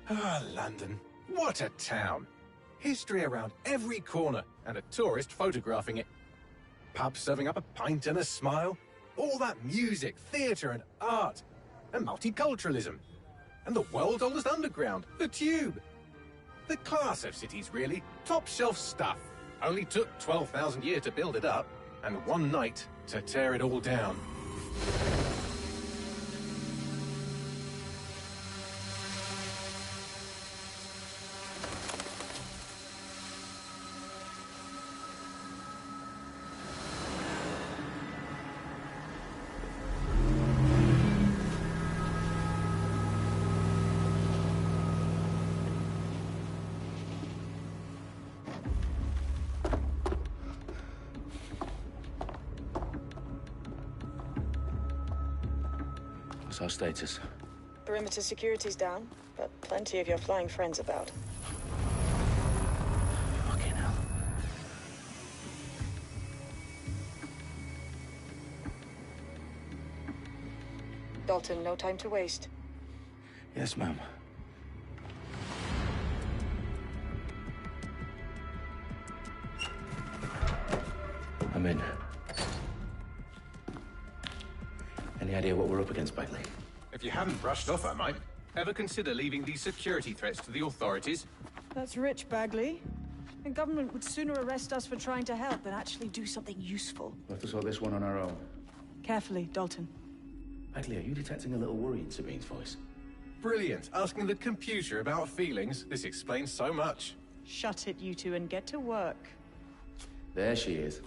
Ah, London. What a town. History around every corner, and a tourist photographing it. Pubs serving up a pint and a smile. All that music, theatre and art. And multiculturalism. And the world's oldest underground, the Tube. The class of cities, really. Top shelf stuff. Only took 12,000 years to build it up, and one night to tear it all down. What's our status? Perimeter security's down, but plenty of your flying friends about. Fucking hell. Dalton, no time to waste. Yes, ma'am. I'm in. Any idea what we're up against, Bagley? If you haven't brushed off, I might. Ever consider leaving these security threats to the authorities? That's rich, Bagley. The government would sooner arrest us for trying to help than actually do something useful. We'll have to sort this one on our own. Carefully, Dalton. Bagley, are you detecting a little worry in Sabine's voice? Brilliant. Asking the computer about feelings. This explains so much. Shut it, you two, and get to work. There she is.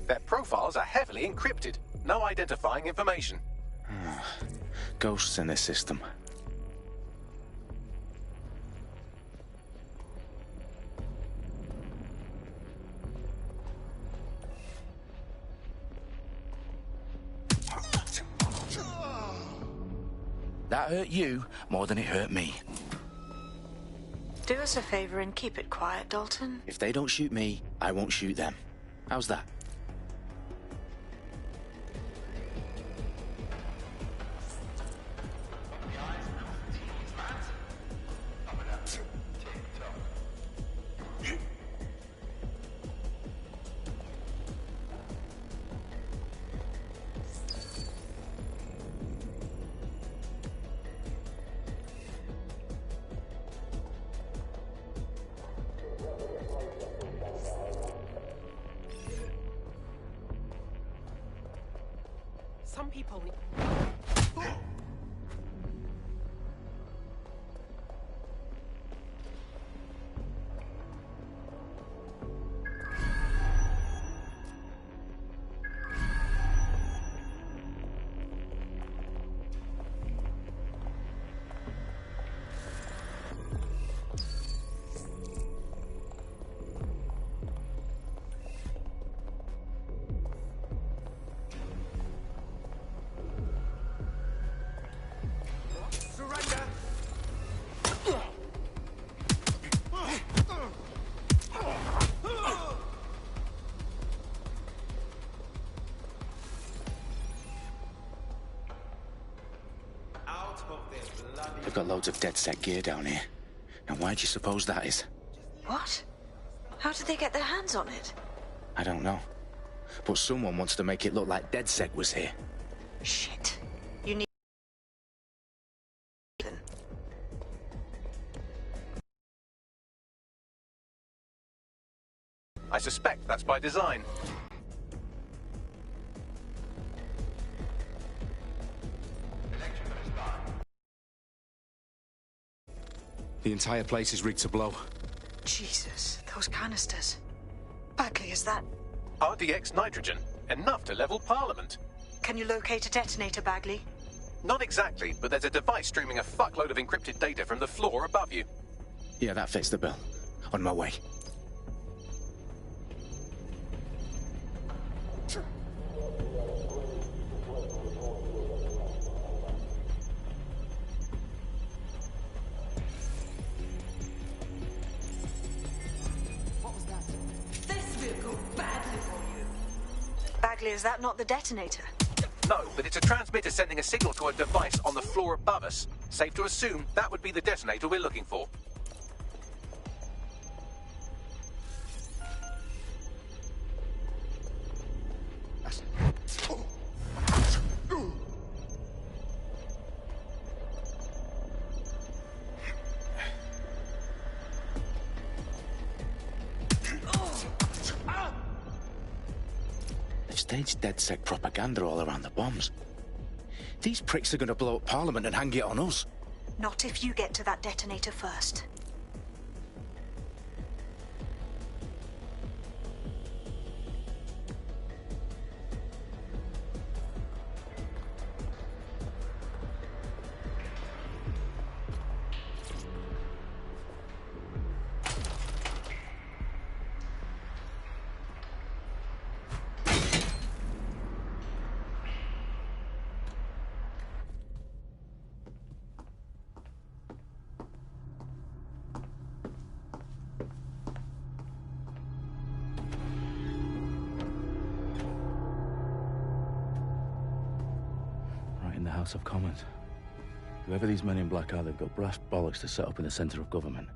Their profiles are heavily encrypted. No identifying information. Ghosts in this system. That hurt you more than it hurt me. Do us a favor and keep it quiet, Dalton. If they don't shoot me, I won't shoot them. How's that? Some people need... They've got loads of DedSec gear down here. Now why do you suppose that is? What? How did they get their hands on it? I don't know. But someone wants to make it look like DedSec was here. Shit. I suspect that's by design. The entire place is rigged to blow. Jesus, those canisters. Bagley, is that... RDX nitrogen. Enough to level Parliament. Can you locate a detonator, Bagley? Not exactly, but there's a device streaming a fuckload of encrypted data from the floor above you. Yeah, that fits the bill. On my way. Bagley, is that not the detonator? No, but it's a transmitter sending a signal to a device on the floor above us. Safe to assume that would be the detonator we're looking for. They've staged DedSec propaganda all around the bombs. These pricks are going to blow up Parliament and hang it on us. Not if you get to that detonator first. Right in the House of Commons. Whoever these men in black are, they've got brass bollocks to set up in the centre of government.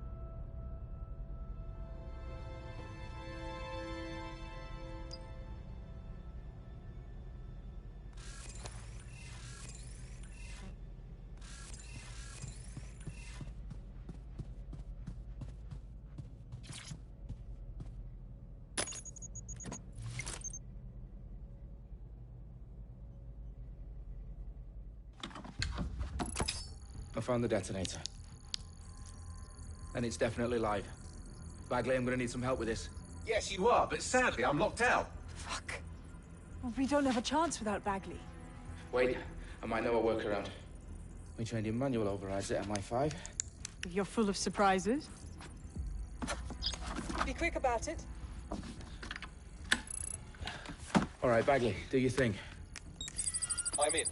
I found the detonator. And it's definitely live. Bagley, I'm gonna need some help with this. Yes, you are, but sadly I'm locked out. Fuck. Well, we don't have a chance without Bagley. Wait, I might know a workaround. We trained in manual overrides at MI5. You're full of surprises. Be quick about it. All right, Bagley, do your thing. I'm in.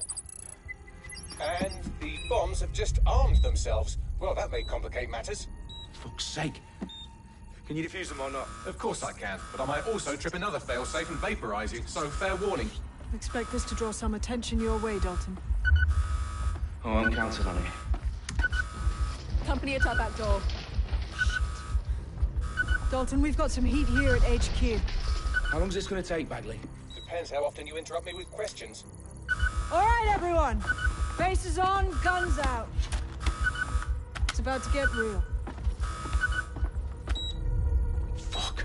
And the bombs have just armed themselves. Well, that may complicate matters. Fuck's sake. Can you defuse them or not? Of course I can, but I might also trip another failsafe and vaporize you, so fair warning. Expect this to draw some attention your way, Dalton. Oh, I'm counting on it. Company at our back door. Dalton, we've got some heat here at HQ. How long's this gonna take, Bagley? Depends how often you interrupt me with questions. All right, everyone. Faces on, guns out. It's about to get real. Fuck.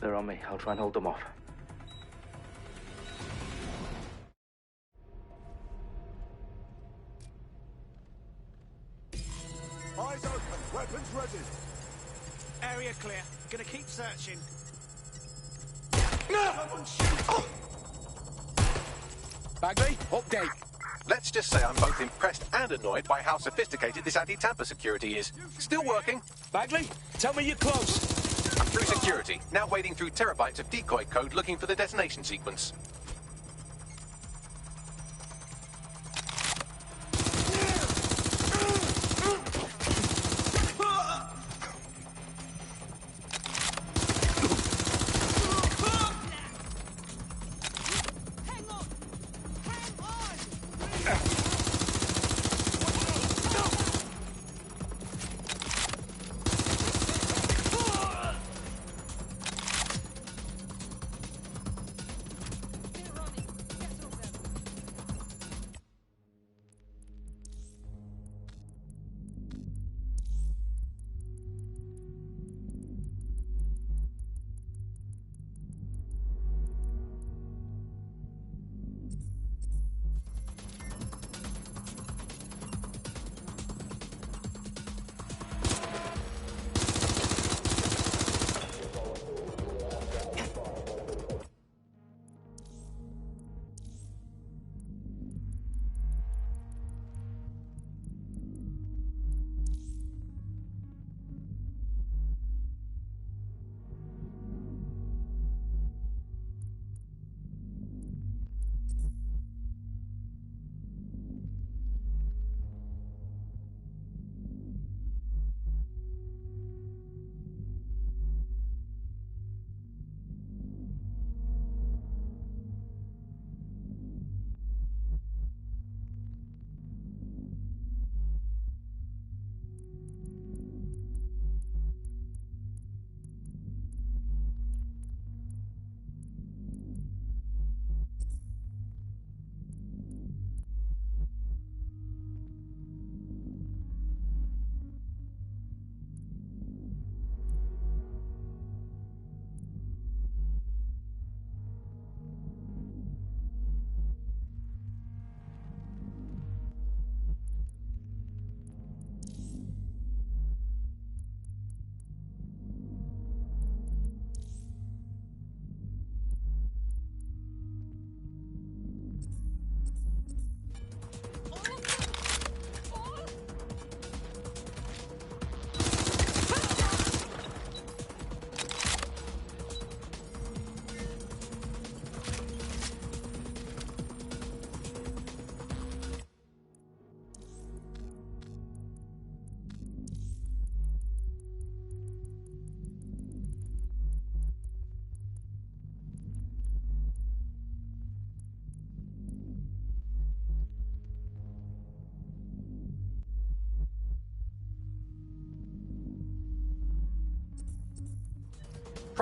They're on me. I'll try and hold them off. Eyes open, weapons ready. Area clear. Gonna keep searching. Someone shoot! Bagley, update. Let's just say I'm both impressed and annoyed by how sophisticated this anti-tamper security is. Still working. Bagley, tell me you're close. I'm through security, now wading through terabytes of decoy code looking for the detonation sequence.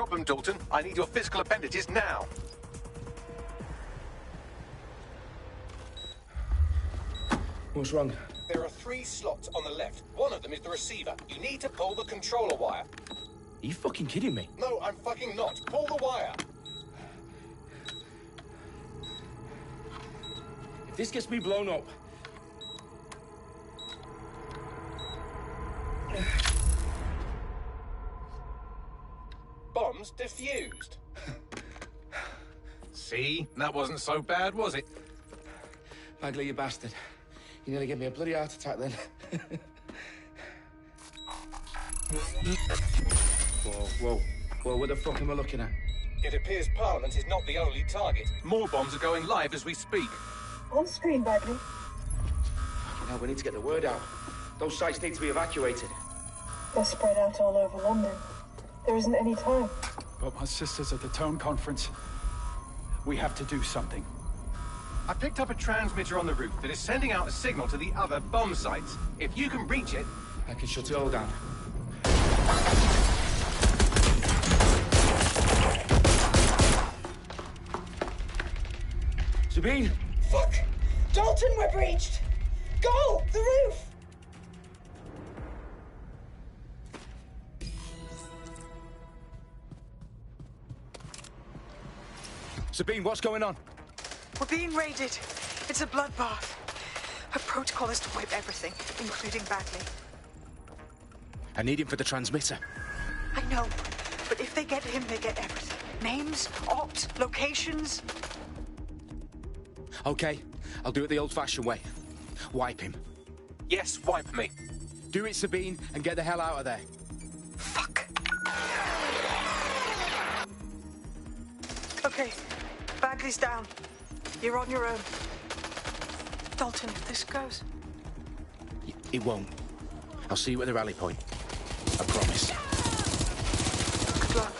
problem, Dalton. I need your physical appendages now. What's wrong? There are 3 slots on the left. One of them is the receiver. You need to pull the controller wire. Are you fucking kidding me? No, I'm fucking not. Pull the wire. If this gets me blown up... Bombs defused. See? That wasn't so bad, was it? Bagley, you bastard. You nearly gave me a bloody heart attack then. Whoa, what the fuck am I looking at? It appears Parliament is not the only target. More bombs are going live as we speak. On screen, Bagley. Now we need to get the word out. Those sites need to be evacuated. They're spread out all over London. There isn't any time. But my sister's at the Tone Conference. We have to do something. I picked up a transmitter on the roof that is sending out a signal to the other bomb sites. If you can reach it... I can shut it all down. Sabine! Fuck! Dalton, we're breached! Go! The roof! Sabine, what's going on? We're being raided. It's a bloodbath. Our protocol is to wipe everything, including Bagley. I need him for the transmitter. I know, but if they get him, they get everything. Names, opt, locations. Okay, I'll do it the old-fashioned way. Wipe him. Yes, wipe me. Do it, Sabine, and get the hell out of there. Fuck. Okay, Bagley's down. You're on your own. Dalton, if this goes... It won't. I'll see you at the rally point. I promise. Good luck.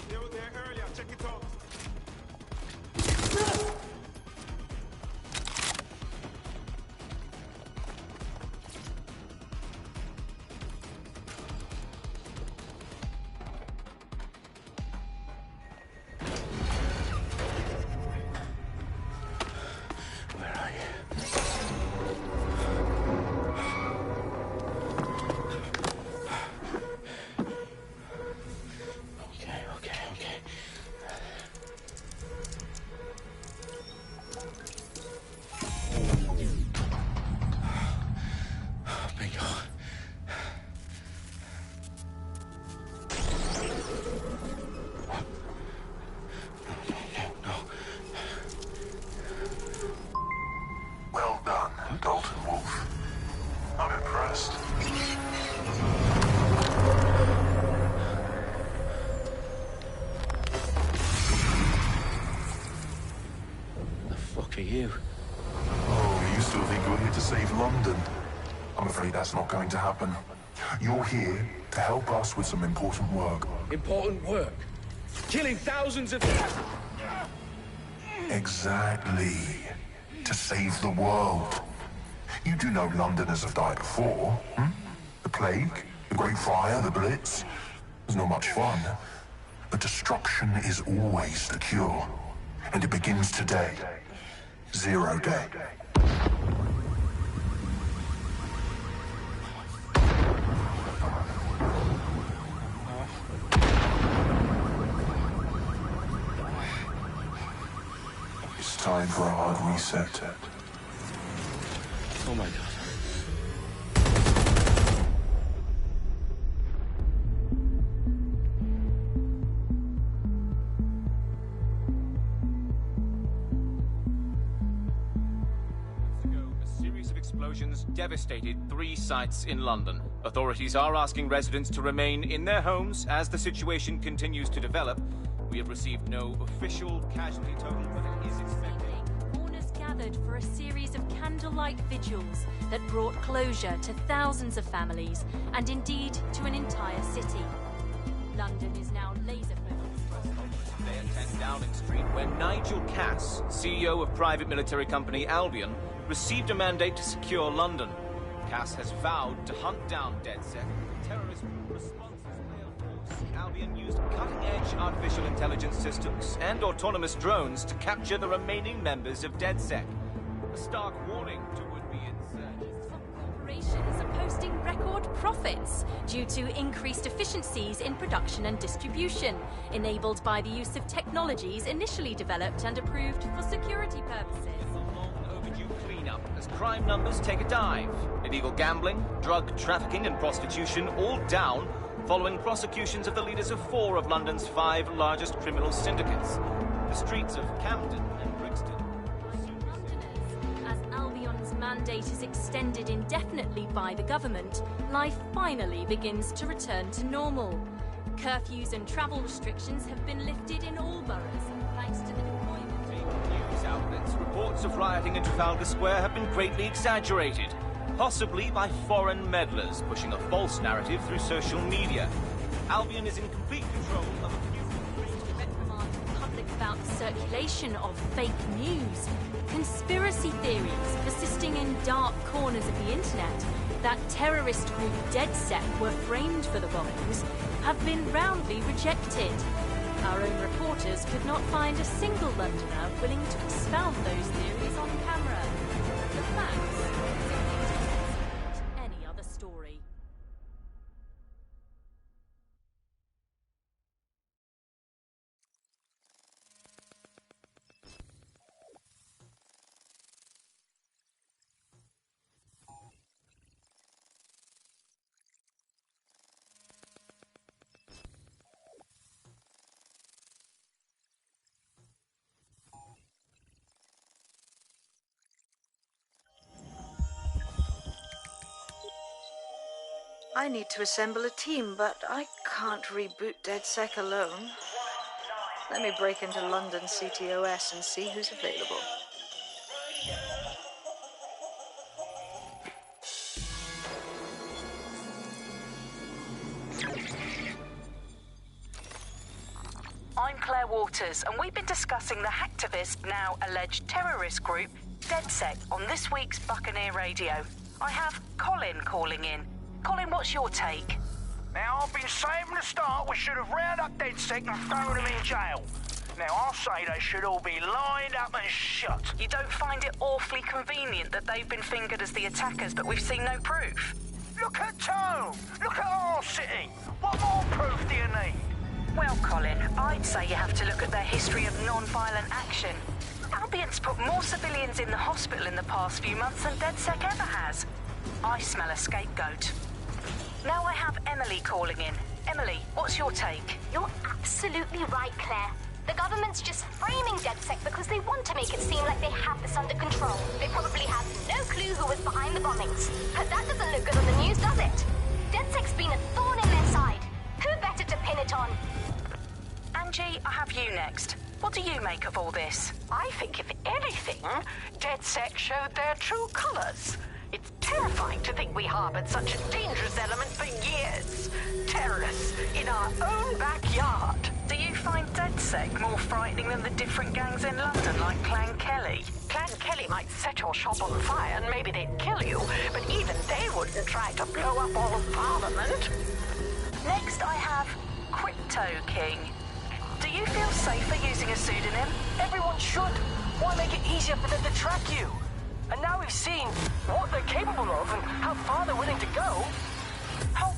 They were there earlier. Check it out. Where are you? Okay. Bingo. No. Well done, Dalton Wolf. I'm impressed. The fuck are you? Oh, you still think you're here to save London? I'm afraid that's not going to happen. You're here to help us with some important work. Important work. Killing thousands of... Exactly. To save the world. You do know Londoners have died before, hmm? The Plague, the Great Fire, the Blitz. It's not much fun. But destruction is always the cure. And it begins today. Zero Day. It's time for a hard reset. Oh my God. explosions devastated 3 sites in London. Authorities are asking residents to remain in their homes as the situation continues to develop. We have received no official casualty total, but it is expected. Mourners gathered for a series of candlelight vigils that brought closure to thousands of families and indeed to an entire city. London is now laser-focused. Today at 10 Downing Street, where Nigel Cass, CEO of private military company Albion, received a mandate to secure London. Cass has vowed to hunt down DedSec. Terrorist responses force. Albion used cutting-edge artificial intelligence systems and autonomous drones to capture the remaining members of DedSec. A stark warning to would-be insurgents. Corporations are posting record profits due to increased efficiencies in production and distribution, enabled by the use of technologies initially developed and approved for security purposes. Cleanup as crime numbers take a dive. Illegal gambling, drug trafficking and prostitution all down following prosecutions of the leaders of 4 of London's 5 largest criminal syndicates. The streets of Camden and Brixton. As Albion's mandate is extended indefinitely by the government, life finally begins to return to normal. Curfews and travel restrictions have been lifted in all boroughs, thanks to the deployment. News outlets, reports of rioting in Trafalgar Square have been greatly exaggerated, possibly by foreign meddlers pushing a false narrative through social media. Albion is in complete control of a few... reprimand the public about the circulation of fake news, conspiracy theories persisting in dark corners of the internet that terrorist group DedSec were framed for the bombings have been roundly rejected. Our own reporters could not find a single Londoner willing to expound those theories on camera. The facts simply don't support any other story. I need to assemble a team, but I can't reboot DedSec alone. Let me break into London CTOS and see who's available. I'm Claire Waters, and we've been discussing the hacktivist, now alleged terrorist group, DedSec, on this week's Buccaneer Radio. I have Colin calling in. Colin, what's your take? Now, I've been saying from the start we should have rounded up DedSec and thrown them in jail. Now, I'll say they should all be lined up and shot. You don't find it awfully convenient that they've been fingered as the attackers, but we've seen no proof? Look at Tone! Look at our city! What more proof do you need? Well, Colin, I'd say you have to look at their history of non-violent action. Albion's put more civilians in the hospital in the past few months than DedSec ever has. I smell a scapegoat. Now I have Emily calling in. Emily, what's your take? You're absolutely right, Claire. The government's just framing DedSec because they want to make it seem like they have this under control. They probably have no clue who was behind the bombings. But that doesn't look good on the news, does it? DedSec's been a thorn in their side. Who better to pin it on? Angie, I have you next. What do you make of all this? I think, if anything, DedSec showed their true colors. It's terrifying to think we harbored such a dangerous element for years. Terrorists in our own backyard. Do you find DedSec more frightening than the different gangs in London, like Clan Kelly? Clan Kelly might set your shop on fire and maybe they'd kill you, but even they wouldn't try to blow up all of Parliament. Next, I have Crypto King. Do you feel safer using a pseudonym? Everyone should. Why make it easier for them to track you? And now we've seen what they're capable of and how far they're willing to go. How...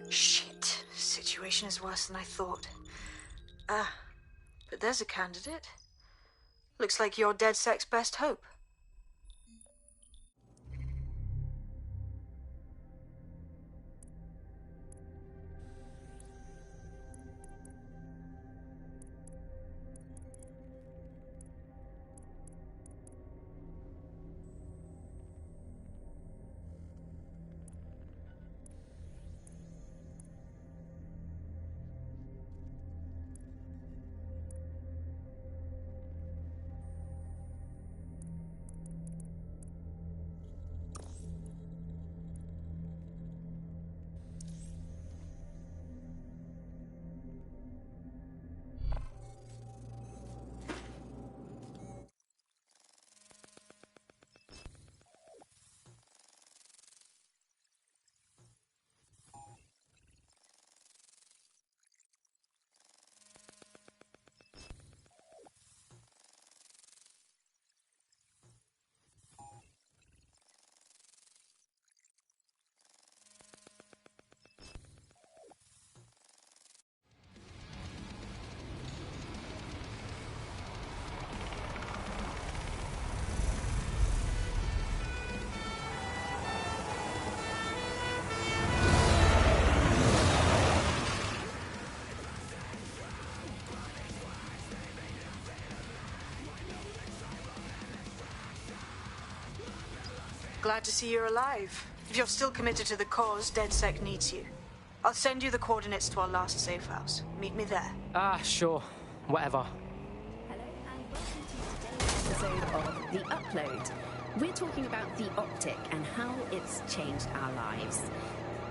Shit. Situation is worse than I thought. But there's a candidate. Looks like you're DedSec's best hope. Glad to see you're alive. If you're still committed to the cause, DedSec needs you. I'll send you the coordinates to our last safe house. Meet me there. Sure. Whatever. Episode of The Upload. We're talking about the Optic and how it's changed our lives.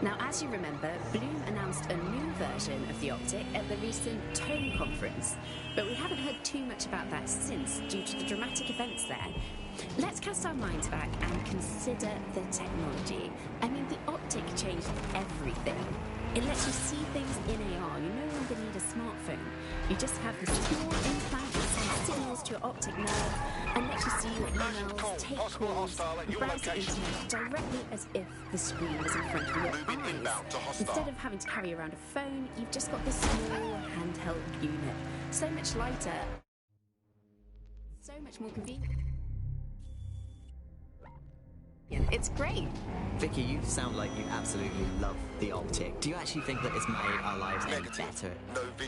Now, as you remember, Bloom announced a new version of the Optic at the recent Tone Conference, but we haven't heard too much about that since due to the dramatic events there. Let's cast our minds back and consider the technology. I mean, the Optic changed everything. It lets you see things in AR. You no longer need a smartphone. You just have this small implant that sends signals to your optic nerve and lets you see your emails, take calls, and browse the internet directly as if the screen was in front of your eyes. Instead of having to carry around a phone, you've just got this small handheld unit. So much lighter, so much more convenient. It's great. Vicky, you sound like you absolutely love the Optic. Do you actually think that it's made our lives any better?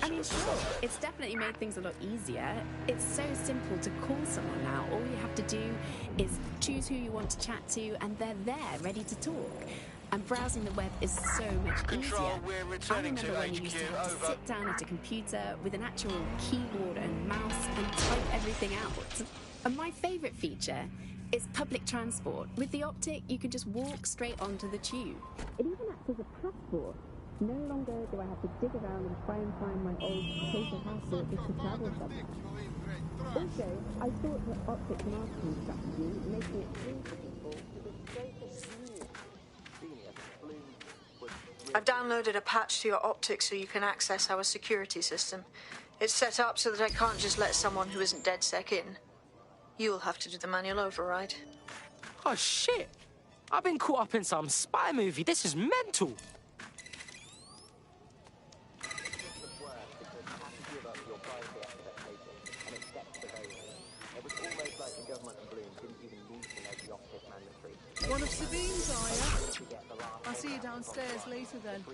I mean, sure, it's definitely made things a lot easier. It's so simple to call someone now. All you have to do is choose who you want to chat to, and they're there, ready to talk. And browsing the web is so much easier. I remember when you used to have to sit down at a computer with an actual keyboard and mouse and type everything out. And my favourite feature is public transport. With the Optic, you can just walk straight onto the tube. It even acts as a passport. No longer do I have to dig around and try and find my old paper passport just to travel somewhere. Also, I thought the Optic marketing strategy, making it free for people, was so I've downloaded a patch to your Optic so you can access our security system. It's set up so that I can't just let someone who isn't DedSec in. You'll have to do the manual override. Oh, shit! I've been caught up in some spy movie. This is mental! One of Sabine's, are you? I'll see you downstairs later then.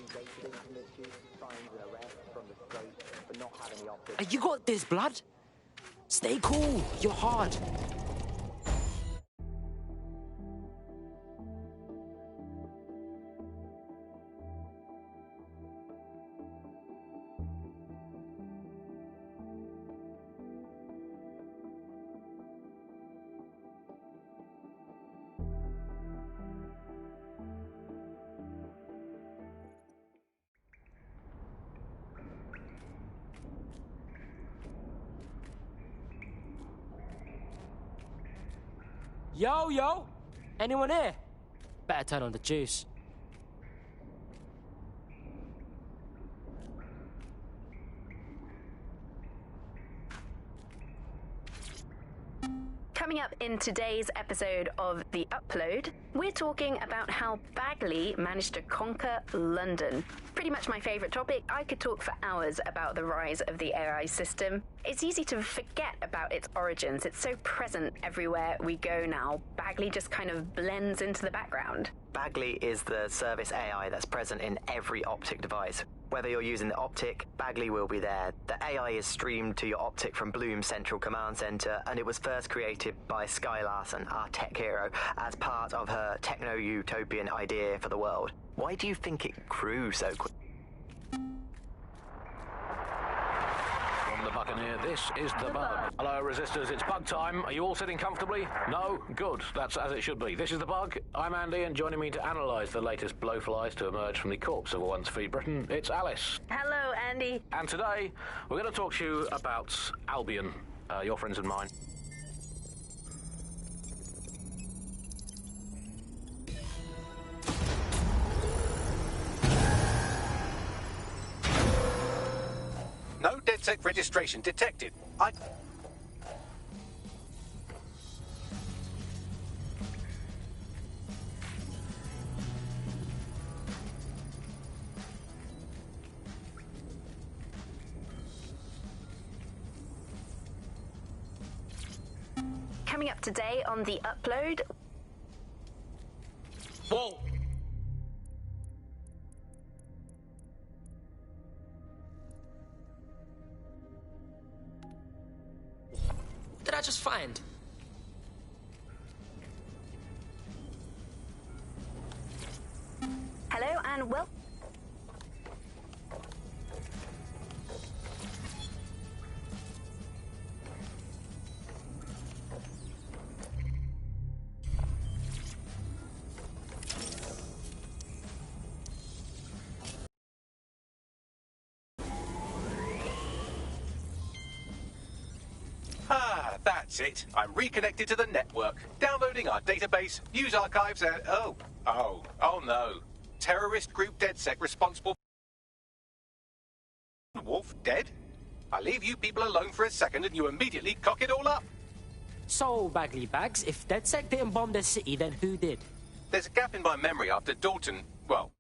You got this, blood! Stay cool, you're hard. Yo! Anyone here? Better turn on the juice. Coming up in today's episode of The Upload, we're talking about how Bagley managed to conquer London. Pretty much my favourite topic. I could talk for hours about the rise of the AI system. It's easy to forget about its origins. It's so present everywhere we go now. Bagley just kind of blends into the background. Bagley is the service AI that's present in every Optic device. Whether you're using the Optic, Bagley will be there. The AI is streamed to your Optic from Bloom's central command center, and it was first created by Sky Larson, our tech hero, as part of her techno-utopian idea for the world. Why do you think it grew so quickly? From the Buccaneer, this is the Bug. Hello, Resistors, it's Bug time. Are you all sitting comfortably? No? Good. That's as it should be. This is the Bug. I'm Andy, and joining me to analyse the latest blowflies to emerge from the corpse of a once free Britain, it's Alice. Hello, Andy. And today, we're going to talk to you about Albion, your friends and mine. No DedSec registration detected. Coming up today on The Upload. Whoa! Did I just find? That's it. I'm reconnected to the network, downloading our database, news archives, and... Oh no. Terrorist group DedSec responsible... Wolf dead? I leave you people alone for a second and you immediately cock it all up. So, Bagley Bags, if DedSec didn't bomb the city, then who did? There's a gap in my memory after Dalton... Well,